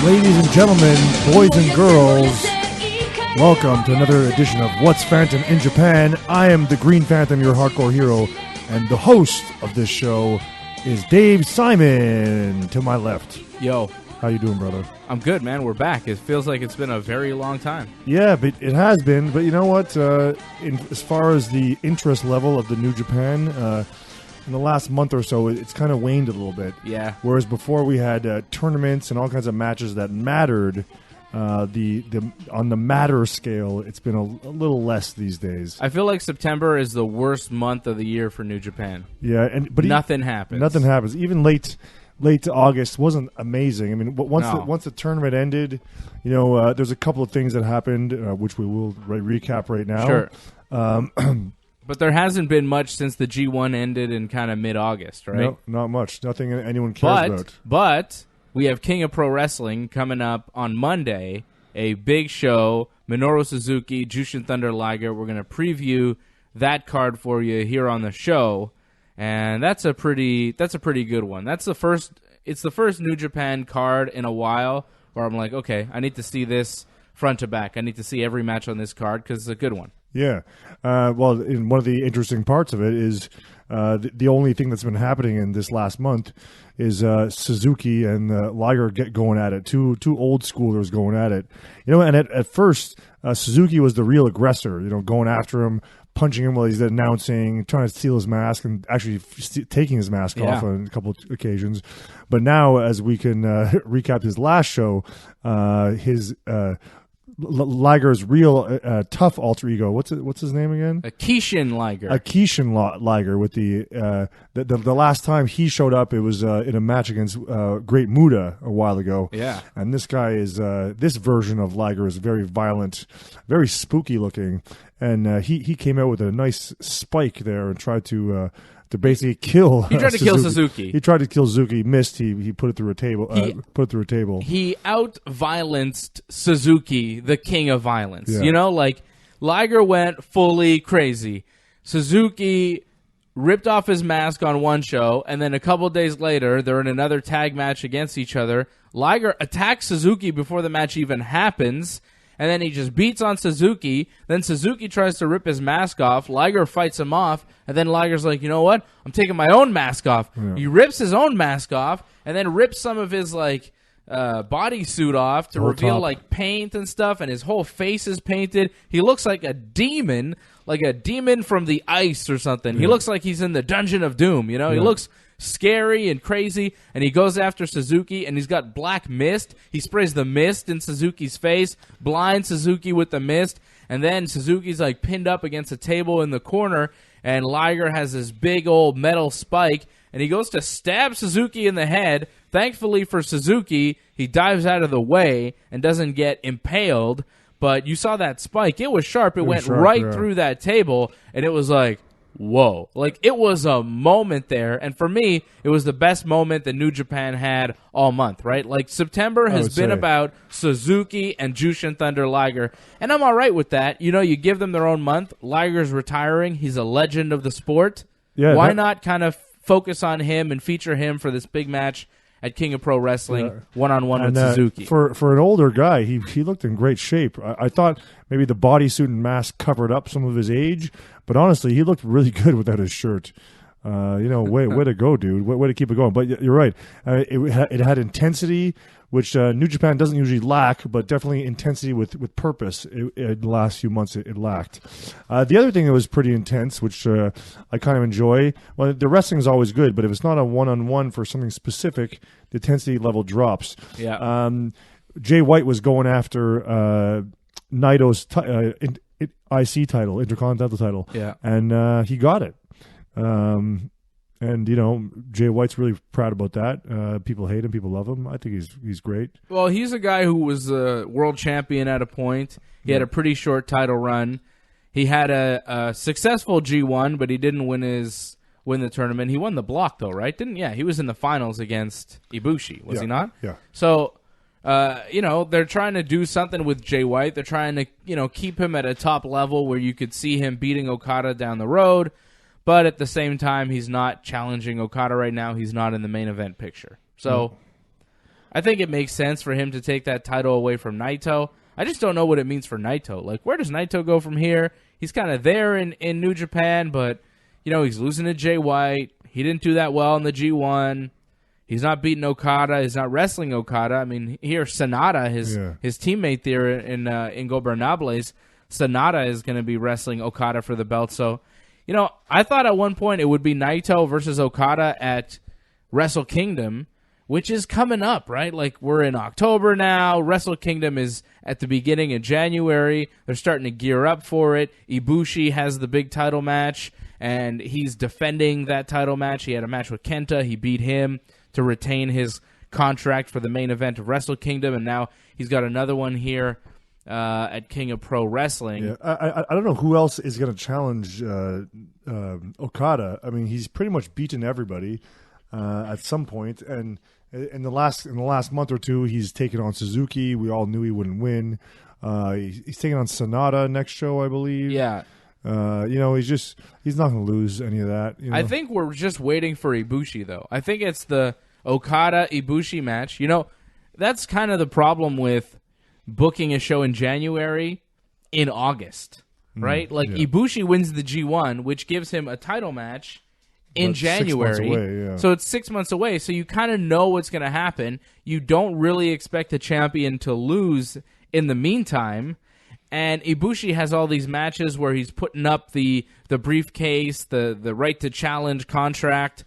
Ladies and gentlemen, boys and girls, welcome to another edition of What's Phantom in Japan. I am the Green Phantom, your hardcore hero, and the host of this show is Dave Simon to my left. Yo. How you doing, brother? I'm good, man. We're back. It feels like it's been a very long time. Yeah, but it has been. But you know what? As far as the interest level of the New Japan, in the last month or so, it's kind of waned a little bit. Yeah. Whereas before we had tournaments and all kinds of matches that mattered, on the matter scale, it's been a little less these days. I feel like September is the worst month of the year for New Japan. Yeah, but nothing happens. Nothing happens. Even late August wasn't amazing. I mean, once the tournament ended, you know, there's a couple of things that happened, which we will recap right now. Sure. But there hasn't been much since the G1 ended in kind of mid-August, right? No, not much. Nothing anyone cares about. But we have King of Pro Wrestling coming up on Monday, a big show, Minoru Suzuki, Jyushin Thunder Liger. We're going to preview that card for you here on the show. And that's a pretty good one. It's the first New Japan card in a while where I'm like, okay, I need to see this front to back. I need to see every match on this card because it's a good one. Yeah. Well, one of the interesting parts of it is the only thing that's been happening in this last month is Suzuki and Liger get going at it. Two old schoolers going at it. You know, and at first, Suzuki was the real aggressor, you know, going after him, punching him while he's announcing, trying to steal his mask, and actually taking his mask off on a couple of occasions. But now, as we can recap his last show, his Liger's real tough alter ego. What's his name again? Kishin Liger. Kishin Liger. With the last time he showed up, it was in a match against Great Muta a while ago. Yeah. And this guy is this version of Liger is very violent, very spooky looking, and he came out with a nice spike there and tried to basically kill. He tried to kill Suzuki. He tried to kill Suzuki. Missed. He put it through a table. He out-violenced Suzuki, the king of violence. Yeah. You know, like Liger went fully crazy. Suzuki ripped off his mask on one show, and then a couple days later, they're in another tag match against each other. Liger attacks Suzuki before the match even happens. And then he just beats on Suzuki. Then Suzuki tries to rip his mask off. Liger fights him off. And then Liger's like, you know what? I'm taking my own mask off. Yeah. He rips his own mask off and then rips some of his bodysuit off to reveal like paint and stuff. And his whole face is painted. He looks like a demon from the ice or something. Yeah. He looks like he's in the Dungeon of Doom. You know, He looks scary and crazy, and he goes after Suzuki, and he's got black mist. He sprays the mist in Suzuki's face, blinds Suzuki with the mist, and then Suzuki's like pinned up against a table in the corner, and Liger has this big old metal spike, and he goes to stab Suzuki in the head. Thankfully for Suzuki, he dives out of the way and doesn't get impaled, but you saw that spike. It was sharp. It went right through that table, and it was like, whoa. Like, it was a moment there, and for me, it was the best moment that New Japan had all month, right? Like, September has been about Suzuki and Jyushin Thunder Liger, and I'm all right with that. You know, you give them their own month. Liger's retiring. He's a legend of the sport. Yeah, Why not kind of focus on him and feature him for this big match at King of Pro Wrestling, one-on-one with Suzuki? For an older guy, he looked in great shape. I thought maybe the bodysuit and mask covered up some of his age, but honestly, he looked really good without his shirt. Way to go, dude. Way to keep it going. But you're right. It had intensity, which New Japan doesn't usually lack, but definitely intensity with purpose. In the last few months, it lacked. The other thing that was pretty intense, which I kind of enjoy, well, the wrestling is always good, but if it's not a one-on-one for something specific, the intensity level drops. Yeah. Jay White was going after Naito's IC title, Intercontinental title. Yeah. And he got it. And, you know, Jay White's really proud about that. People hate him. People love him. I think he's great. Well, he's a guy who was a world champion at a point. He had a pretty short title run. He had a successful G1, but he didn't win the tournament. He won the block, though, right? He was in the finals against Ibushi, was he not? Yeah. So, they're trying to do something with Jay White. They're trying to, keep him at a top level where you could see him beating Okada down the road. But at the same time, he's not challenging Okada right now. He's not in the main event picture. So I think it makes sense for him to take that title away from Naito. I just don't know what it means for Naito. Like, where does Naito go from here? He's kind of there in New Japan, but, he's losing to Jay White. He didn't do that well in the G1. He's not beating Okada. He's not wrestling Okada. I mean, here, Sanada, his teammate there in Ingobernables, Sanada is going to be wrestling Okada for the belt. So, I thought at one point it would be Naito versus Okada at Wrestle Kingdom, which is coming up, right? Like, we're in October now. Wrestle Kingdom is at the beginning of January. They're starting to gear up for it. Ibushi has the big title match, and he's defending that title match. He had a match with Kenta. He beat him to retain his contract for the main event of Wrestle Kingdom, and now he's got another one here at King of Pro Wrestling. Yeah, I don't know who else is going to challenge Okada. I mean, he's pretty much beaten everybody at some point, and in the last month or two, he's taken on Suzuki. We all knew he wouldn't win. He's taking on Sanada next show, I believe. Yeah. He's not going to lose any of that. I think we're just waiting for Ibushi, though. I think it's the Okada-Ibushi match. That's kind of the problem with booking a show in January in August, right? Ibushi wins the G1, which gives him a title match in January. 6 months away, yeah. So it's 6 months away, so you kind of know what's going to happen. You don't really expect the champion to lose in the meantime. And Ibushi has all these matches where he's putting up the briefcase, the right to challenge contract,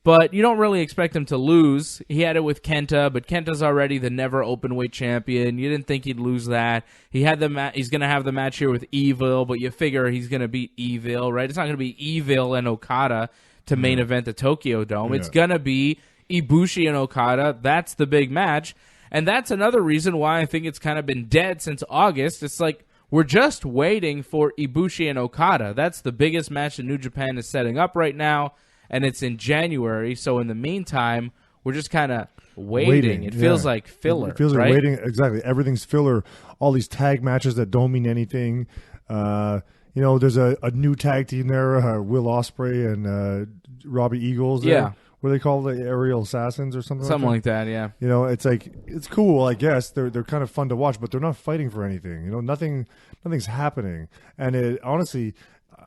but you don't really expect him to lose. He had it with Kenta, but Kenta's already the never openweight champion. You didn't think he'd lose that. He's going to have the match here with Evil, but you figure he's going to beat Evil, right? It's not going to be Evil and Okada to main event the Tokyo Dome. Yeah. It's going to be Ibushi and Okada. That's the big match. And that's another reason why I think it's kind of been dead since August. It's like we're just waiting for Ibushi and Okada. That's the biggest match that New Japan is setting up right now, and it's in January. So in the meantime, we're just kind of waiting. It feels like filler. It feels like waiting. Exactly. Everything's filler. All these tag matches that don't mean anything. There's a new tag team there, Will Ospreay and Robbie Eagles. Yeah. What do they call the aerial assassins or something? Something like that, yeah. It's like it's cool, I guess. They're kind of fun to watch, but they're not fighting for anything. Nothing's happening. And it honestly,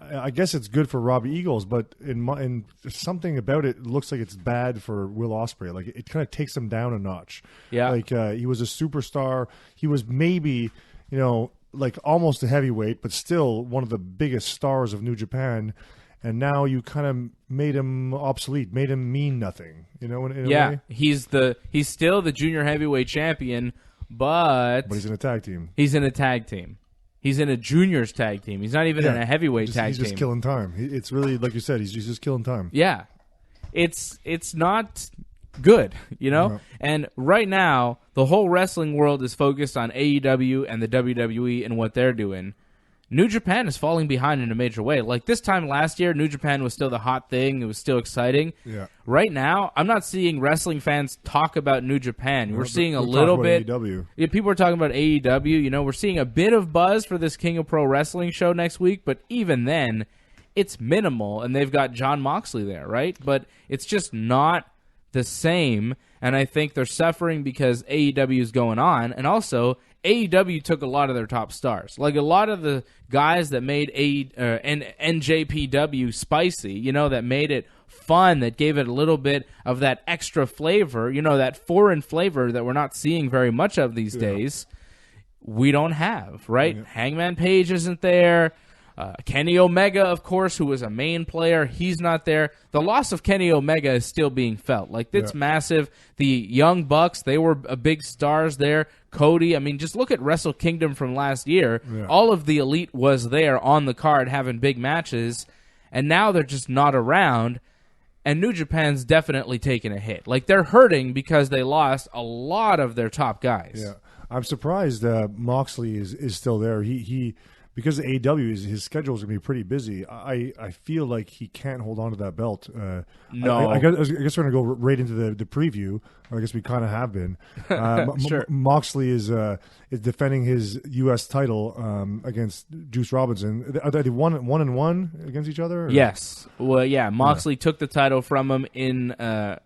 I guess it's good for Robbie Eagles, but in something about it looks like it's bad for Will Ospreay. Like it kind of takes him down a notch. Yeah. Like he was a superstar. He was maybe like almost a heavyweight, but still one of the biggest stars of New Japan. And now you kind of made him obsolete, made him mean nothing. In a way. He's still the junior heavyweight champion, but he's in a tag team. He's in a tag team. He's in a juniors tag team. He's not even in a heavyweight tag team. He's just killing time. It's really like you said. He's just killing time. Yeah, it's not good, No. And right now, the whole wrestling world is focused on AEW and the WWE and what they're doing. New Japan is falling behind in a major way. Like this time last year, New Japan was still the hot thing. It was still exciting. Yeah. Right now, I'm not seeing wrestling fans talk about New Japan. We're seeing a little bit. AEW. Yeah, people are talking about AEW. We're seeing a bit of buzz for this King of Pro Wrestling show next week, but even then, it's minimal. And they've got John Moxley there, right? But it's just not the same. And I think they're suffering because AEW is going on, and also AEW took a lot of their top stars. Like a lot of the guys that made NJPW spicy, that made it fun, that gave it a little bit of that extra flavor, that foreign flavor that we're not seeing very much of these days, we don't have, right? Yeah. Hangman Page isn't there. Kenny Omega, of course, who was a main player, he's not there. The loss of Kenny Omega is still being felt. Like, it's massive. The Young Bucks, they were big stars there. Cody, I mean, just look at Wrestle Kingdom from last year. Yeah. All of the elite was there on the card having big matches, and now they're just not around, and New Japan's definitely taken a hit. Like, they're hurting because they lost a lot of their top guys. Yeah, I'm surprised Moxley is still there. He because of AEW, his schedule is going to be pretty busy. I feel like he can't hold on to that belt. No. I guess we're going to go right into the preview. I guess we kind of have been. Sure. Moxley is defending his U.S. title against Juice Robinson. Are they 1-1 against each other? Or? Yes. Well, yeah. Moxley took the title from him in a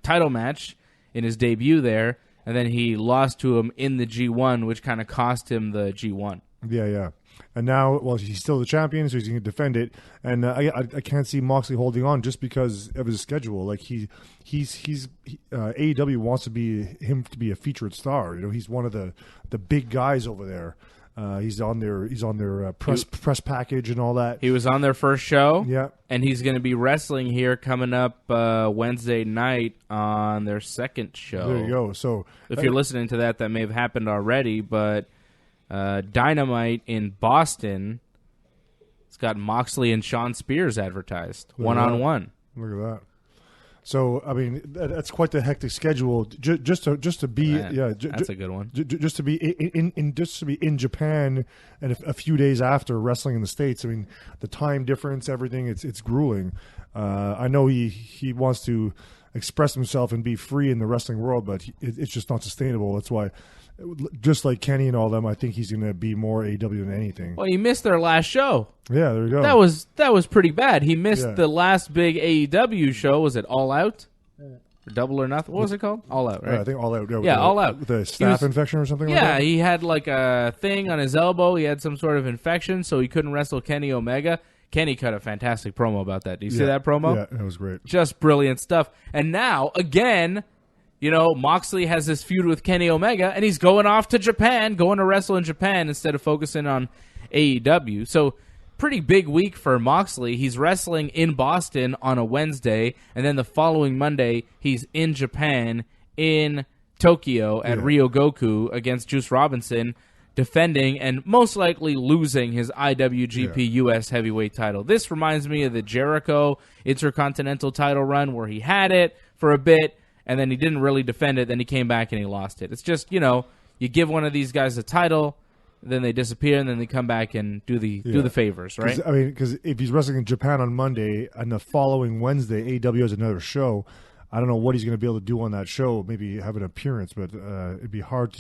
title match in his debut there, and then he lost to him in the G1, which kind of cost him the G1. Yeah. And now, well, he's still the champion, so he's going to defend it. And I can't see Moxley holding on just because of his schedule. Like AEW wants to be him to be a featured star. You know, he's one of the big guys over there. He's on their press package and all that. He was on their first show. Yeah, and he's going to be wrestling here coming up Wednesday night on their second show. There you go. So if you're listening to that may have happened already, but Dynamite in Boston, it's got Moxley and Sean Spears advertised one-on-one. Look at that. So I mean, that's quite the hectic schedule. Just to be, that's a good one. Just to be in Japan and a few days after wrestling in the States. I mean, the time difference, everything. It's grueling. I know he wants to express himself and be free in the wrestling world, but it's just not sustainable. That's why. Just like Kenny and all them, I think he's going to be more AEW than anything. Well, he missed their last show. Yeah, there you go. That was pretty bad. He missed the last big AEW show. Was it All Out? Or Double or Nothing? What was it called? All Out, right? Yeah, I think All Out. All Out. With a staph infection or something like that? Yeah, he had like a thing on his elbow. He had some sort of infection, so he couldn't wrestle Kenny Omega. Kenny cut a fantastic promo about that. Do you see that promo? Yeah, that was great. Just brilliant stuff. And now, again... You know, Moxley has this feud with Kenny Omega, and he's going off to Japan, going to wrestle in Japan instead of focusing on AEW. So, pretty big week for Moxley. He's wrestling in Boston on a Wednesday, and then the following Monday, he's in Japan, in Tokyo at Ryogoku against Juice Robinson, defending and most likely losing his IWGP US Heavyweight title. This reminds me of the Jericho Intercontinental title run where he had it for a bit, and then he didn't really defend it, then he came back and he lost it. It's just, you know, you give one of these guys a title, then they disappear, and then they come back and do the favors, right? I mean, because if he's wrestling in Japan on Monday, and the following Wednesday, AEW has another show, I don't know what he's going to be able to do on that show. Maybe have an appearance, but it'd be hard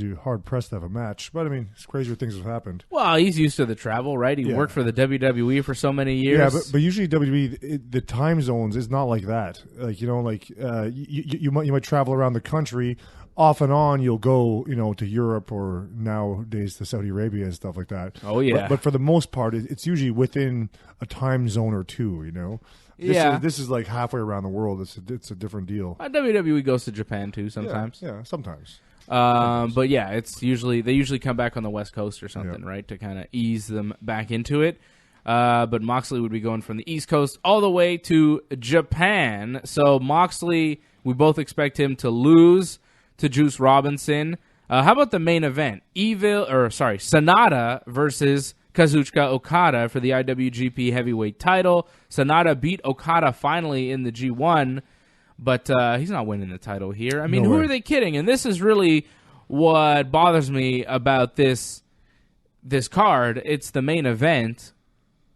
pressed to have a match. But I mean, it's crazier things have happened. Well, he's used to the travel, right? He worked for the WWE for so many years. Yeah, but usually WWE, the time zones is not like that. Like you might travel around the country. Off and on, you'll go, to Europe or nowadays to Saudi Arabia and stuff like that. Oh yeah. But for the most part, it's usually within a time zone or two. This is like halfway around the world. It's a different deal. WWE goes to Japan too sometimes. Yeah, sometimes. But yeah, they usually come back on the West Coast or something, right, to kind of ease them back into it. But Moxley would be going from the East Coast all the way to Japan. So Moxley, we both expect him to lose to Juice Robinson. How about the main event? Sanada versus Kazuchika Okada for the IWGP Heavyweight title. Sanada beat Okada finally in the G1, but he's not winning the title here. I mean, who are they kidding? And this is really what bothers me about this card. It's the main event.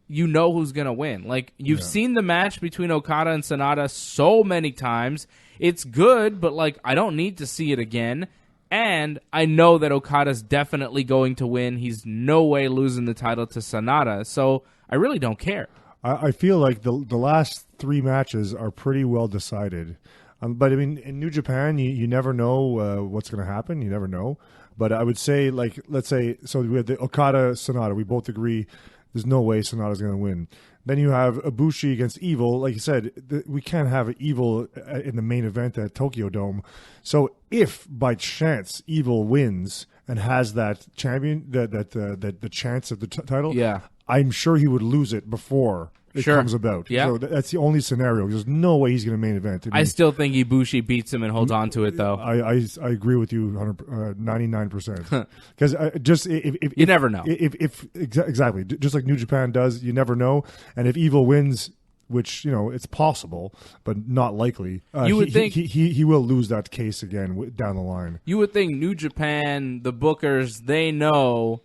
You know who's going to win. Like, you've seen the match between Okada and Sanada so many times. It's good, but, like, I don't need to see it again. And I know that Okada's definitely going to win. He's no way losing the title to Sanada. So I really don't care. I feel like the last three matches are pretty well decided. But, I mean, in New Japan, you never know what's going to happen. You never know. But I would say, like, let's say, so we have the Okada-Sanada. We both agree there's no way Sanada's going to win. Then you have Ibushi against Evil. Like you said, we can't have Evil in the main event at Tokyo Dome. So if by chance Evil wins and has that champion, the chance of the title, I'm sure he would lose it before it comes about. Yeah. So that's the only scenario. There's no way he's going to main event. I still think Ibushi beats him and holds on to it, though. I agree with you 99%. Because if you never know. Exactly. Just like New Japan does, you never know. And if Evil wins, which, it's possible, but not likely, you would think he will lose that case again down the line. You would think New Japan, the bookers, they know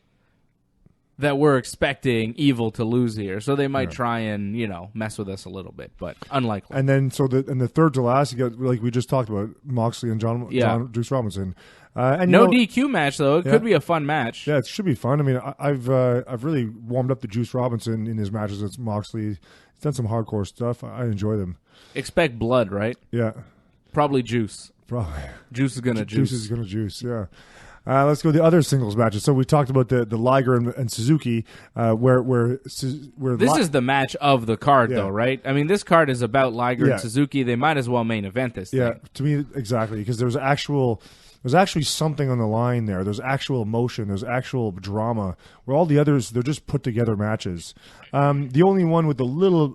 that we're expecting Evil to lose here, so they might try and mess with us a little bit, but unlikely. And then the third to last, you got, like we just talked about, Moxley and John Juice Robinson. And no DQ match though. It could be a fun match. Yeah, it should be fun. I mean, I've really warmed up to Juice Robinson in his matches with Moxley. He's done some hardcore stuff. I enjoy them. Expect blood, right? Yeah. Probably Juice. Probably. Juice is gonna juice. Juice is gonna juice. Yeah. Let's go to the other singles matches. So we talked about the Liger and Suzuki, where this is the match of the card, though, right? I mean, this card is about Liger and Suzuki. They might as well main event this thing. Yeah, to me, exactly, because there's actually something on the line there. There's actual emotion. There's actual drama. Where all the others, they're just put together matches. The only one with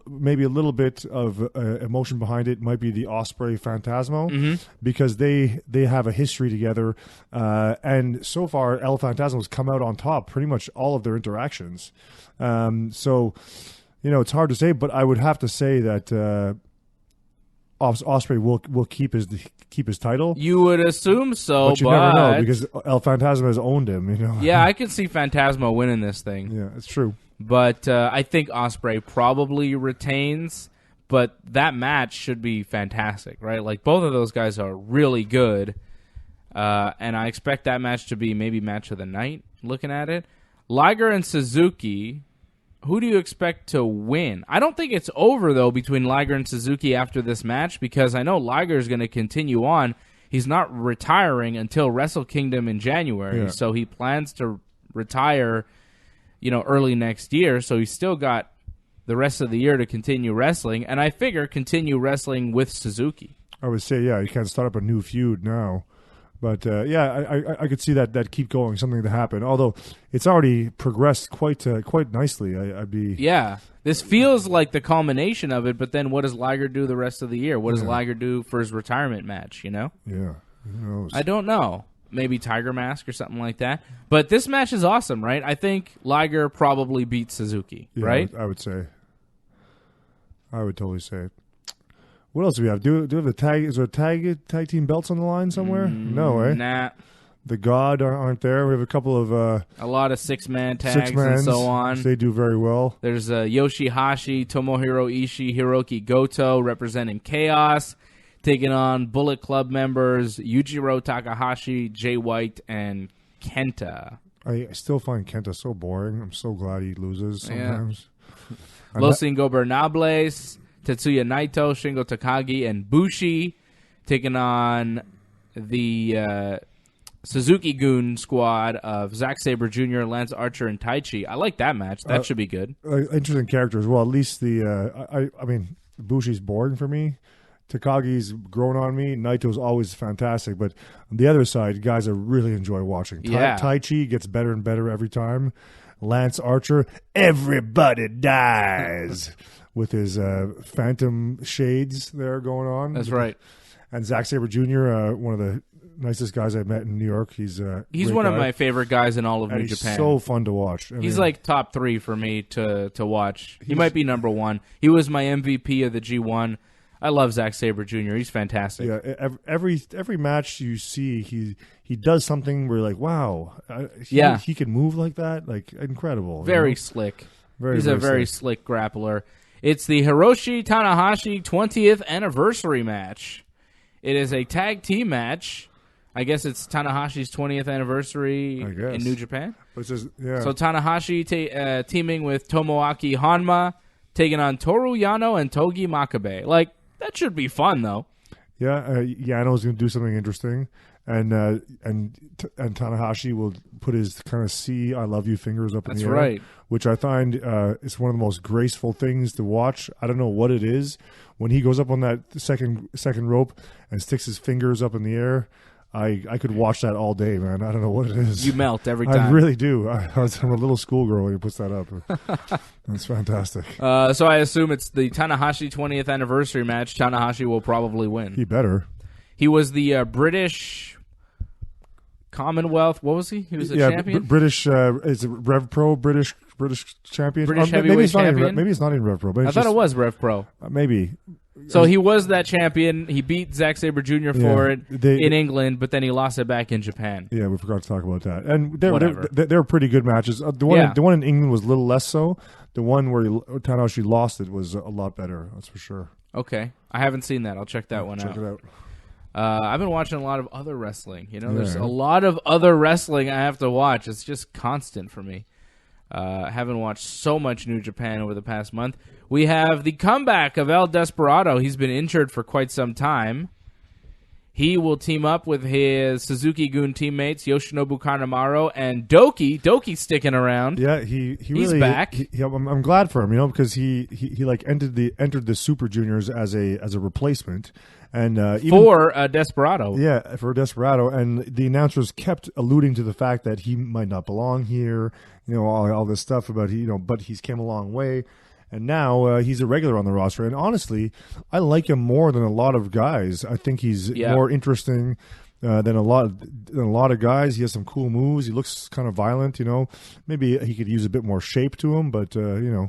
maybe a little bit of emotion behind it might be the Ospreay Phantasmo, because they have a history together. And so far, El Phantasmo's come out on top pretty much all of their interactions. So, it's hard to say, but I would have to say that Ospreay will keep his title. You would assume so, but you never know, because El Phantasmo has owned him. Yeah, I can see Phantasmo winning this thing. Yeah, it's true. But I think Ospreay probably retains. But that match should be fantastic, right? Like, both of those guys are really good, and I expect that match to be maybe match of the night. Looking at it, Liger and Suzuki. Who do you expect to win? I don't think it's over, though, between Liger and Suzuki after this match, because I know Liger is going to continue on. He's not retiring until Wrestle Kingdom in January, so he plans to retire, early next year. So he's still got the rest of the year to continue wrestling, and I figure continue wrestling with Suzuki. I would say, you can't start up a new feud now. But, I could see that keep going, something to happen. Although it's already progressed quite nicely. I'd be... Yeah. This feels like the culmination of it, but then what does Liger do the rest of the year? What does Liger do for his retirement match, Yeah. Who knows? I don't know. Maybe Tiger Mask or something like that. But this match is awesome, right? I think Liger probably beats Suzuki, right? I would say. I would totally say it. What else do we have? Do we have the tag? Is there tag team belts on the line somewhere? No, eh? Nah. The God aren't there. We have a couple of a lot of six-man tags and so on. They do very well. There's Yoshihashi, Tomohiro Ishii, Hiroki Goto representing Chaos, taking on Bullet Club members Yujiro Takahashi, Jay White, and Kenta. I still find Kenta so boring. I'm so glad he loses sometimes. Yeah. Los Ingobernables, Tetsuya Naito, Shingo Takagi, and Bushi taking on the Suzuki-gun squad of Zack Sabre Jr., Lance Archer, and Taichi. I like that match. That should be good. Interesting character as well. At least I mean, Bushi's boring for me. Takagi's grown on me. Naito's always fantastic. But on the other side, guys I really enjoy watching. Taichi gets better and better every time. Lance Archer, everybody dies. With his phantom shades there going on. That's right. And Zack Sabre Jr., one of the nicest guys I've met in New York. He's one of my favorite guys in all of New Japan. He's so fun to watch. He's like top 3 for me to watch. He might be number 1. He was my MVP of the G1. I love Zack Sabre Jr. He's fantastic. Yeah, every match you see, he does something where you're like, wow, he can move like that, like incredible. Very slick. He's a very slick grappler. It's the Hiroshi Tanahashi 20th anniversary match. It is a tag team match. I guess it's Tanahashi's 20th anniversary in New Japan. So Tanahashi teaming with Tomoaki Hanma, taking on Toru Yano and Togi Makabe. Like, that should be fun, though. Yeah, Yano's going to do something interesting. And Tanahashi will put his kind of "see I love you" fingers up in the air. That's right. Which I find is one of the most graceful things to watch. I don't know what it is. When he goes up on that second rope and sticks his fingers up in the air, I could watch that all day, man. I don't know what it is. You melt every time. I really do. I'm a little schoolgirl when he puts that up. That's fantastic. So I assume it's the Tanahashi 20th anniversary match. Tanahashi will probably win. He better. He was the British Commonwealth. What was he? He was a champion? British, is it Rev Pro British champion? British heavyweight champion? Maybe it's not in Rev Pro. I thought it was Rev Pro. Maybe. So he was that champion. He beat Zack Sabre Jr. for it in England, but then he lost it back in Japan. Yeah, we forgot to talk about that. And they were pretty good matches. The one in England was a little less so. The one where Tanahashi lost it was a lot better. That's for sure. Okay. I haven't seen that. I'll check that one out. Check it out. I've been watching a lot of other wrestling. There's a lot of other wrestling I have to watch. It's just constant for me. I haven't watched so much New Japan over the past month. We have the comeback of El Desperado. He's been injured for quite some time. He will team up with his Suzuki-gun teammates Yoshinobu Kanemaru and Doki. Doki's sticking around. Yeah, he's really, back. I'm glad for him, because he like entered the Super Juniors as a replacement, and even for Desperado. Yeah, for Desperado, and the announcers kept alluding to the fact that he might not belong here. All this stuff about but he's came a long way. And now he's a regular on the roster. And honestly, I like him more than a lot of guys. I think he's more interesting than a lot of guys. He has some cool moves. He looks kind of violent. Maybe he could use a bit more shape to him. But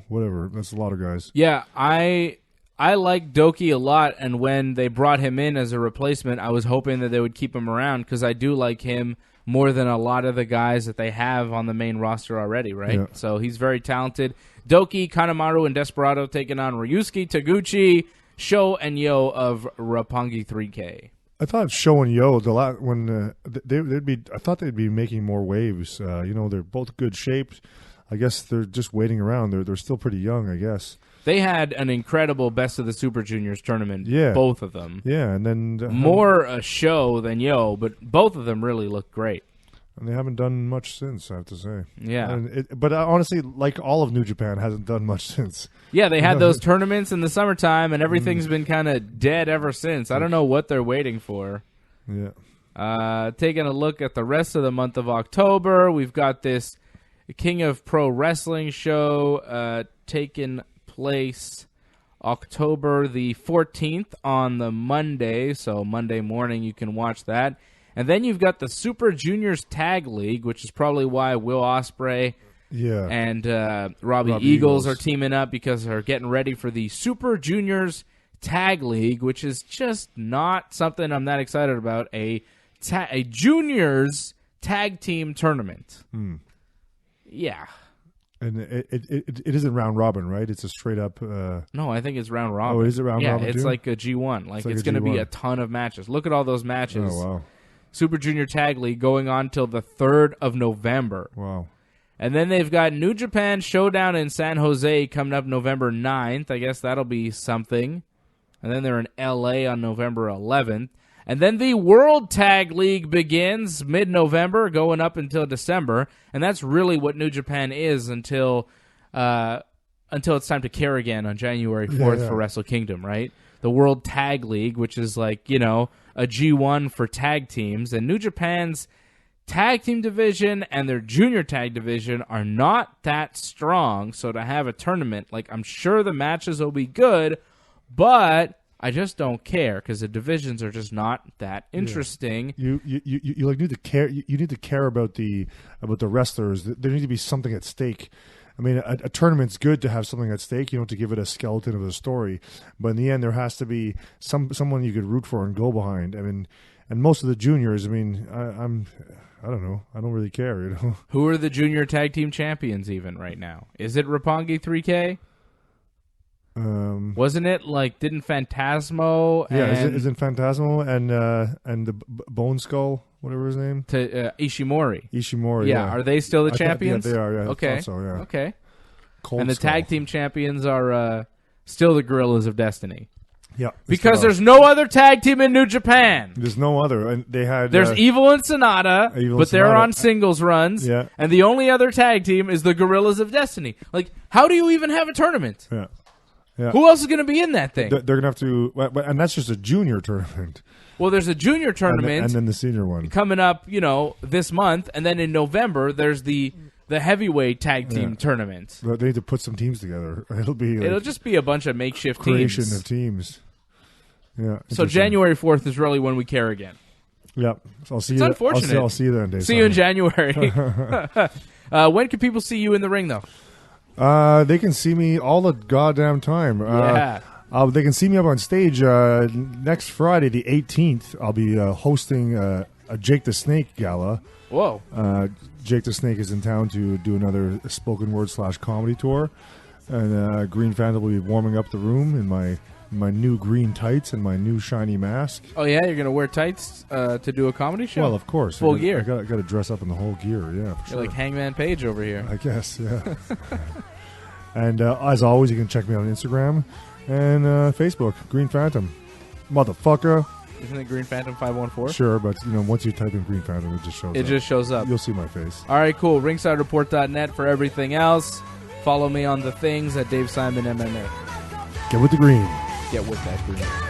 whatever. That's a lot of guys. Yeah, I like Doki a lot. And when they brought him in as a replacement, I was hoping that they would keep him around because I do like him more than a lot of the guys that they have on the main roster already, right? Yeah. So he's very talented. Doki, Kanemaru, and Desperado taking on Ryusuke Taguchi, Sho, and Yo of Roppongi 3K. I thought Sho and Yo I thought they'd be making more waves. They're both good shaped. I guess they're just waiting around. They're still pretty young, I guess. They had an incredible Best of the Super Juniors tournament, both of them. Yeah, and then more a Sho than Yo, but both of them really look great. And they haven't done much since, I have to say. Yeah. But honestly, like all of New Japan, hasn't done much since. Yeah, they had those tournaments in the summertime, and everything's been kind of dead ever since. I don't know what they're waiting for. Yeah. Taking a look at the rest of the month of October, we've got this King of Pro Wrestling show taking place October the 14th on the Monday, so Monday morning you can watch that. And then you've got the Super Juniors Tag League, which is probably why Will Ospreay and Robbie Eagles are teaming up because they're getting ready for the Super Juniors Tag League, which is just not something I'm that excited about. A Juniors Tag Team Tournament. Yeah. And it isn't round robin, right? It's a straight up. No, I think it's round robin. Oh, is it round robin? Yeah, it's too? like a G1. Like it's going to be a ton of matches. Look at all those matches. Oh, wow. Super Junior Tag League going on till the 3rd of November. Wow. And then they've got New Japan Showdown in San Jose coming up November 9th. I guess that'll be something. And then they're in LA on November 11th. And then the World Tag League begins mid-November, going up until December. And that's really what New Japan is until it's time to care again on January 4th for Wrestle Kingdom, right? The World Tag League, which is like, a G1 for tag teams. And New Japan's tag team division and their junior tag division are not that strong. So to have a tournament, I'm sure the matches will be good, but I just don't care because the divisions are just not that interesting. Yeah. You need to care. You need to care about the wrestlers. There needs to be something at stake. I mean, a tournament's good to have something at stake, to give it a skeleton of a story. But in the end, there has to be someone you could root for and go behind. I mean, and most of the juniors, I mean, I don't know. I don't really care, Who are the junior tag team champions even right now? Is it Roppongi 3K? Wasn't it didn't Phantasmo? Isn't Phantasmo and the Bone Skull, whatever his name? Ishimori. Ishimori. Yeah. Are they still the champions? Yeah, they are. Yeah. Okay. I thought so, yeah. Okay. Cold and the Skull. tag team champions are still the Gorillas of Destiny. Yeah. Because there's no other tag team in New Japan. There's no other, and they had. There's Evil and Sonata, they're on singles runs. Yeah. And the only other tag team is the Gorillas of Destiny. How do you even have a tournament? Yeah. Yeah. Who else is going to be in that thing? They're going to have to, and that's just a junior tournament. Well, there's a junior tournament, and then the senior one coming up. This month, and then in November there's the heavyweight tag team tournament. They need to put some teams together. It'll just be a bunch of makeshift creation teams. of teams. Yeah. So January 4th is really when we care again. Yep. So I'll see it's you. Unfortunate. I'll see you then, Dave. See you in January. When can people see you in the ring, though? They can see me all the goddamn time. They can see me up on stage next Friday, the 18th. I'll be hosting a Jake the Snake gala. Whoa. Jake the Snake is in town to do another spoken word / comedy tour. And Green Phantom will be warming up the room in my new green tights and my new shiny mask. Oh, yeah? You're going to wear tights to do a comedy show? Well, of course. Full gear. I got to dress up in the whole gear, yeah, for sure. You're like Hangman Page over here. I guess, yeah. And as always, you can check me out on Instagram and Facebook, Green Phantom. Motherfucker. Isn't it Green Phantom 514? Sure, but once you type in Green Phantom, it just shows up. It just shows up. You'll see my face. All right, cool. RingsideReport.net for everything else. Follow me on the things at Dave Simon MMA. Get with the green. Get with that green.